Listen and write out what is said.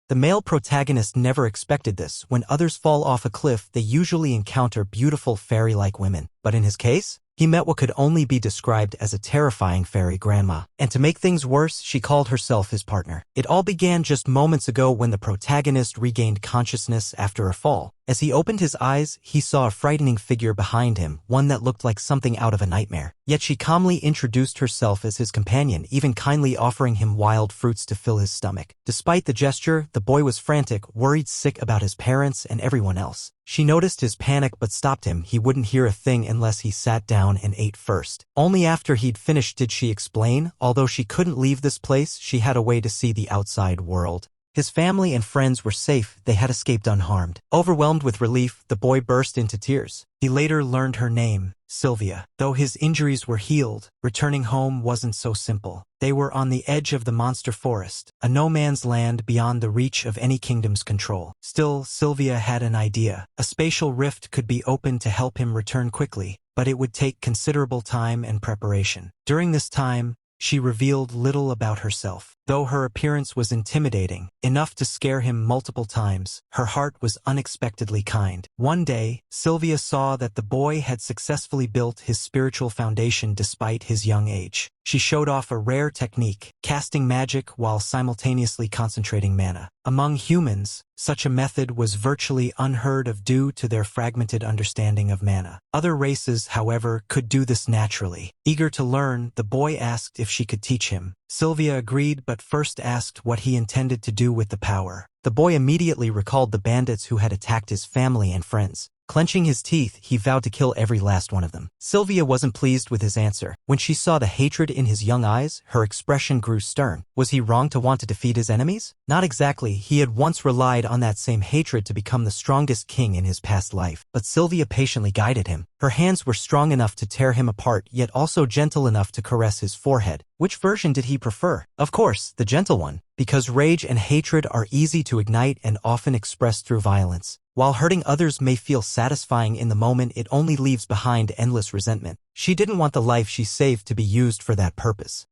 The male protagonist never expected this. When others fall off a cliff, they usually encounter beautiful fairy-like women. But in his case, he met what could only be described as a terrifying fairy grandma. And to make things worse, she called herself his partner. It all began just moments ago when the protagonist regained consciousness after a fall. As he opened his eyes, he saw a frightening figure behind him, one that looked like something out of a nightmare. Yet she calmly introduced herself as his companion, even kindly offering him wild fruits to fill his stomach. Despite the gesture, the boy was frantic, worried sick about his parents and everyone else. She noticed his panic but stopped him. He wouldn't hear a thing unless he sat down and ate first. Only after he'd finished did she explain, although she couldn't leave this place, she had a way to see the outside world. His family and friends were safe, they had escaped unharmed. Overwhelmed with relief, the boy burst into tears. He later learned her name, Sylvia. Though his injuries were healed, returning home wasn't so simple. They were on the edge of the monster forest, a no-man's land beyond the reach of any kingdom's control. Still, Sylvia had an idea. A spatial rift could be opened to help him return quickly, but it would take considerable time and preparation. During this time, she revealed little about herself. Though her appearance was intimidating, enough to scare him multiple times, her heart was unexpectedly kind. One day, Sylvia saw that the boy had successfully built his spiritual foundation despite his young age. She showed off a rare technique, casting magic while simultaneously concentrating mana. Among humans, such a method was virtually unheard of due to their fragmented understanding of mana. Other races, however, could do this naturally. Eager to learn, the boy asked if she could teach him. Sylvia agreed but first asked what he intended to do with the power. The boy immediately recalled the bandits who had attacked his family and friends. Clenching his teeth, he vowed to kill every last one of them. Sylvia wasn't pleased with his answer. When she saw the hatred in his young eyes, her expression grew stern. Was he wrong to want to defeat his enemies? Not exactly. He had once relied on that same hatred to become the strongest king in his past life. But Sylvia patiently guided him. Her hands were strong enough to tear him apart, yet also gentle enough to caress his forehead. Which version did he prefer? Of course, the gentle one, because rage and hatred are easy to ignite and often expressed through violence. While hurting others may feel satisfying in the moment, it only leaves behind endless resentment. She didn't want the life she saved to be used for that purpose.